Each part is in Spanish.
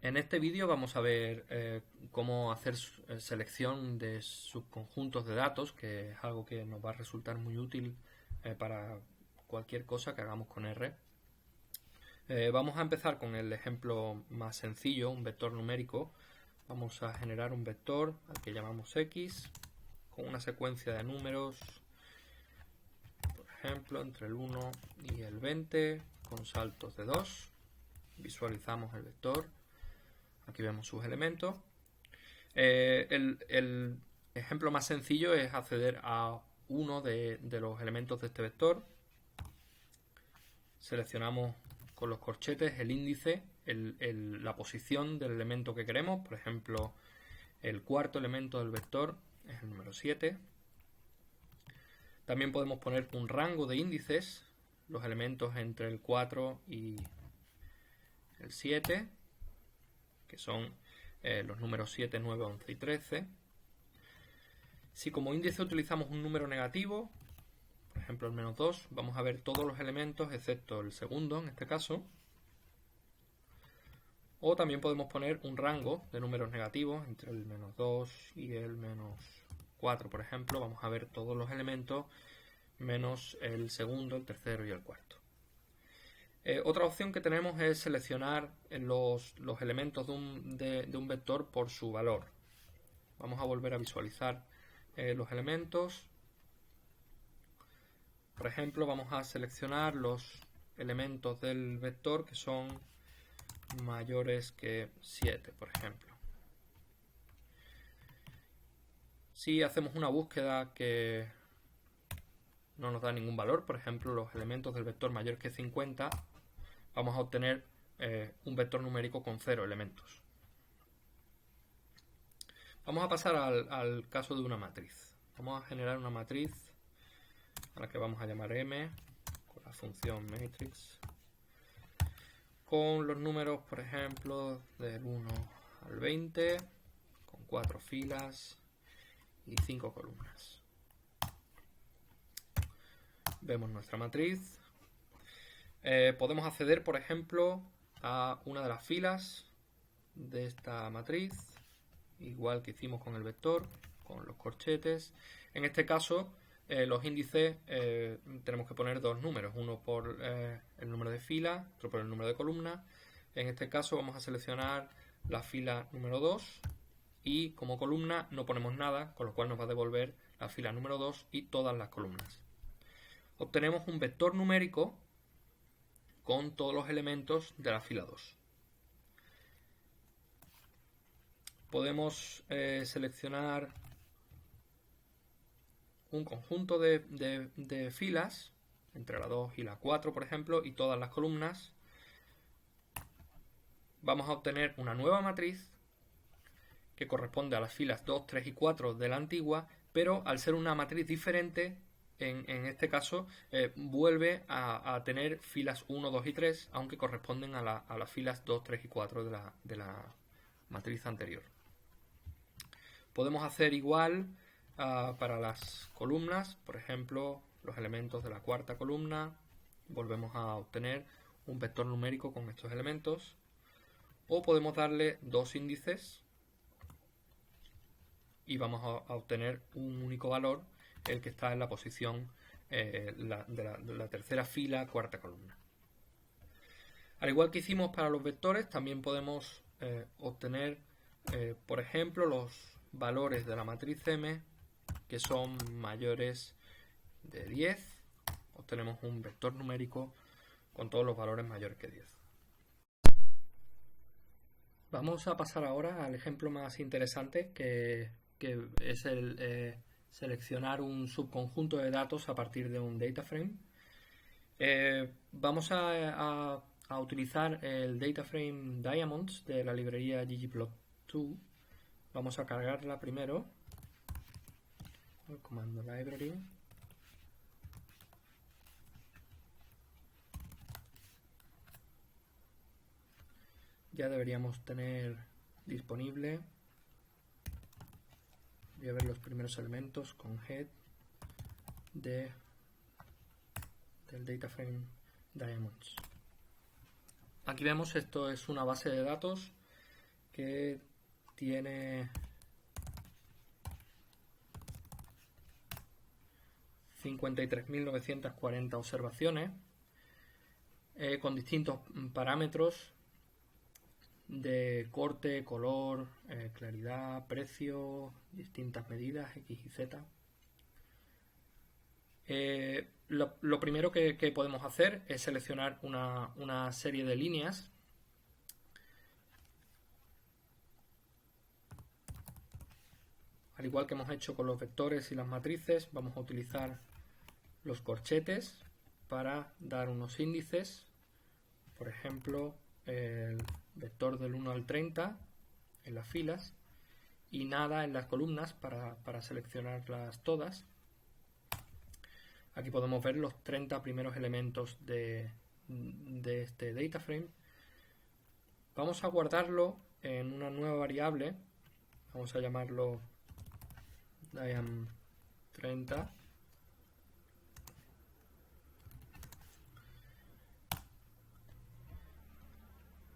En este vídeo vamos a ver cómo hacer selección de subconjuntos de datos, que es algo que nos va a resultar muy útil para cualquier cosa que hagamos con R. Vamos a empezar con el ejemplo más sencillo, un vector numérico. Vamos a generar un vector al que llamamos X, con una secuencia de números, por ejemplo, entre el 1 y el 20, con saltos de 2. Visualizamos el vector. Aquí vemos sus elementos. El ejemplo más sencillo es acceder a uno de los elementos de este vector. Seleccionamos con los corchetes el índice, la posición del elemento que queremos. Por ejemplo, el cuarto elemento del vector es el número 7. También podemos poner un rango de índices, los elementos entre el 4 y el 7, que son los números 7, 9, 11 y 13. Si como índice utilizamos un número negativo, por ejemplo el menos 2, vamos a ver todos los elementos excepto el segundo en este caso. O también podemos poner un rango de números negativos entre el menos 2 y el menos 4, por ejemplo. Vamos a ver todos los elementos menos el segundo, el tercero y el cuarto. Otra opción que tenemos es seleccionar los elementos de un vector por su valor. Vamos a volver a visualizar los elementos. Por ejemplo, vamos a seleccionar los elementos del vector que son mayores que 7, por ejemplo. Si hacemos una búsqueda que no nos da ningún valor, por ejemplo, los elementos del vector mayor que 50, vamos a obtener un vector numérico con 0 elementos. Vamos a pasar al caso de una matriz. Vamos a generar una matriz a la que vamos a llamar M, con la función matrix, con los números, por ejemplo, del 1 al 20, con 4 filas y 5 columnas. Vemos nuestra matriz. Podemos acceder, por ejemplo, a una de las filas de esta matriz, igual que hicimos con el vector, con los corchetes. En este caso, los índices tenemos que poner dos números, uno por el número de fila, otro por el número de columna. En este caso vamos a seleccionar la fila número 2 y como columna no ponemos nada, con lo cual nos va a devolver la fila número 2 y todas las columnas. Obtenemos un vector numérico con todos los elementos de la fila 2. Podemos seleccionar un conjunto de filas entre la 2 y la 4, por ejemplo, y todas las columnas. Vamos a obtener una nueva matriz que corresponde a las filas 2, 3 y 4 de la antigua, pero al ser una matriz diferente, en este caso vuelve a tener filas 1, 2 y 3, aunque corresponden a las filas 2, 3 y 4 de la matriz anterior. Podemos hacer igual para las columnas, por ejemplo, los elementos de la cuarta columna, volvemos a obtener un vector numérico con estos elementos, o podemos darle dos índices y vamos a obtener un único valor, el que está en la posición de la tercera fila, cuarta columna. Al igual que hicimos para los vectores, también podemos obtener, por ejemplo, los valores de la matriz M que son mayores de 10. Obtenemos un vector numérico con todos los valores mayores que 10. Vamos a pasar ahora al ejemplo más interesante, que es el seleccionar un subconjunto de datos a partir de un data frame. Vamos a utilizar el data frame Diamonds de la librería ggplot2. Vamos a cargarla primero, el comando library. Ya deberíamos tener disponible. Voy a ver los primeros elementos con head del data frame Diamonds. Aquí vemos, esto es una base de datos que tiene 53.940 observaciones con distintos parámetros de corte, color, claridad, precio, distintas medidas X y Z. Lo primero que podemos hacer es seleccionar una serie de líneas. Al igual que hemos hecho con los vectores y las matrices, vamos a utilizar los corchetes para dar unos índices. Por ejemplo, el vector del 1 al 30 en las filas y nada en las columnas para seleccionarlas todas. Aquí podemos ver los 30 primeros elementos de este data frame. Vamos a guardarlo en una nueva variable. Vamos a llamarlo diam30.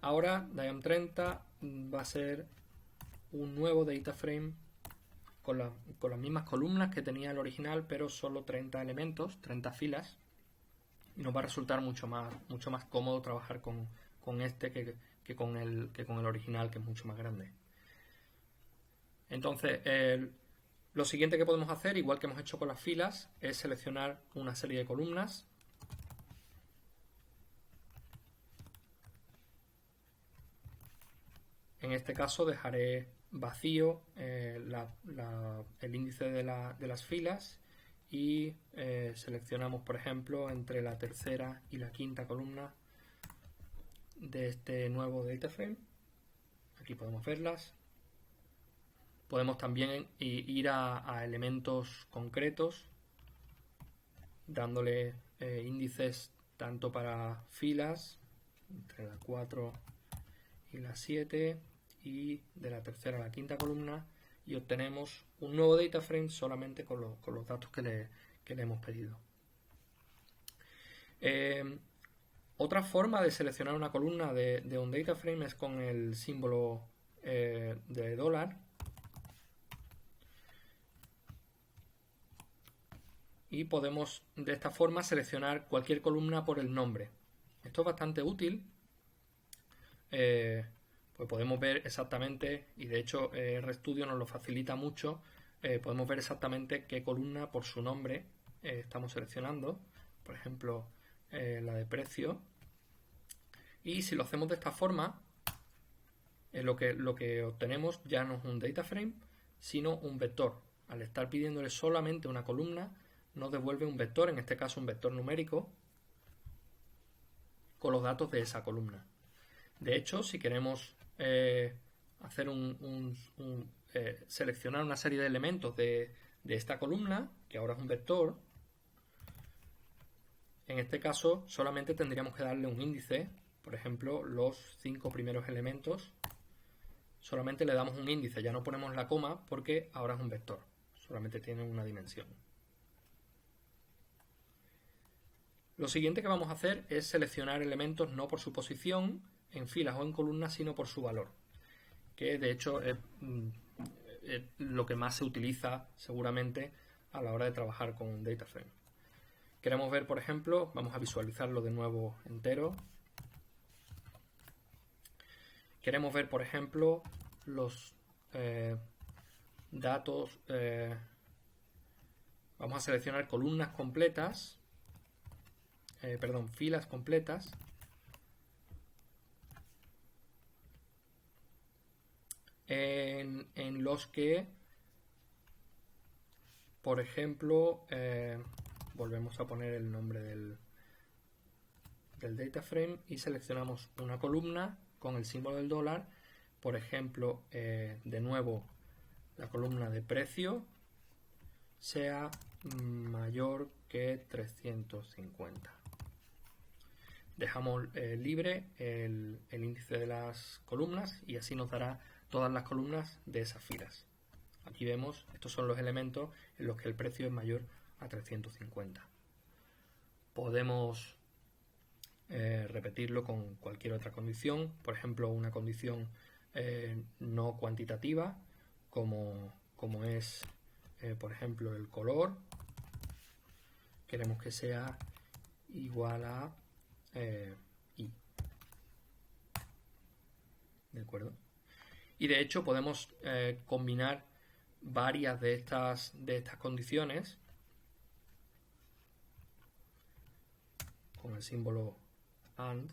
Ahora diam30 va a ser un nuevo data frame con las mismas columnas que tenía el original, pero solo 30 elementos, 30 filas. Y nos va a resultar mucho más cómodo trabajar con este que con el original, que es mucho más grande. Entonces, lo siguiente que podemos hacer, igual que hemos hecho con las filas, es seleccionar una serie de columnas. En este caso dejaré vacío el índice de las filas y seleccionamos, por ejemplo, entre la tercera y la quinta columna de este nuevo data frame. Aquí podemos verlas. Podemos también ir a elementos concretos, dándole índices tanto para filas, entre la 4 y la 7, y de la tercera a la quinta columna, y obtenemos un nuevo data frame solamente con los datos que le hemos pedido. Otra forma de seleccionar una columna de un data frame es con el símbolo de dólar. Y podemos de esta forma seleccionar cualquier columna por el nombre. Esto es bastante útil, pues podemos ver exactamente, y de hecho RStudio nos lo facilita mucho, podemos ver exactamente qué columna por su nombre estamos seleccionando. Por ejemplo, la de precio. Y si lo hacemos de esta forma, lo que obtenemos ya no es un data frame, sino un vector. Al estar pidiéndole solamente una columna, nos devuelve un vector, en este caso un vector numérico, con los datos de esa columna. De hecho, si queremos hacer seleccionar una serie de elementos de esta columna, que ahora es un vector, en este caso solamente tendríamos que darle un índice. Por ejemplo, los 5 primeros elementos, solamente le damos un índice, ya no ponemos la coma porque ahora es un vector, solamente tiene una dimensión. Lo siguiente que vamos a hacer es seleccionar elementos no por su posición en filas o en columnas, sino por su valor, que de hecho es lo que más se utiliza seguramente a la hora de trabajar con un data frame. Queremos ver, por ejemplo, vamos a visualizarlo de nuevo entero. Queremos ver, por ejemplo, los datos. Vamos a seleccionar columnas completas. Filas completas. En los que, por ejemplo, volvemos a poner el nombre del data frame y seleccionamos una columna con el símbolo del dólar. Por ejemplo, de nuevo, la columna de precio sea mayor que 350. Dejamos libre el índice de las columnas y así nos dará todas las columnas de esas filas. Aquí vemos, estos son los elementos en los que el precio es mayor a 350. Podemos repetirlo con cualquier otra condición, por ejemplo una condición no cuantitativa, como es, por ejemplo, el color. Queremos que sea igual a i. ¿De acuerdo? Y de hecho podemos combinar varias de estas condiciones con el símbolo AND,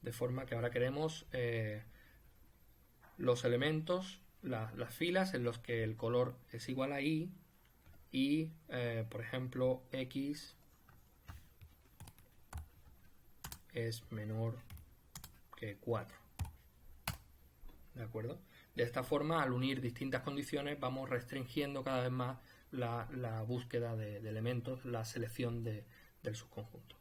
de forma que ahora queremos los elementos, las filas en los que el color es igual a i y, por ejemplo, x es menor que 4. ¿De acuerdo? De esta forma, al unir distintas condiciones, vamos restringiendo cada vez más la búsqueda de elementos, la selección del subconjunto.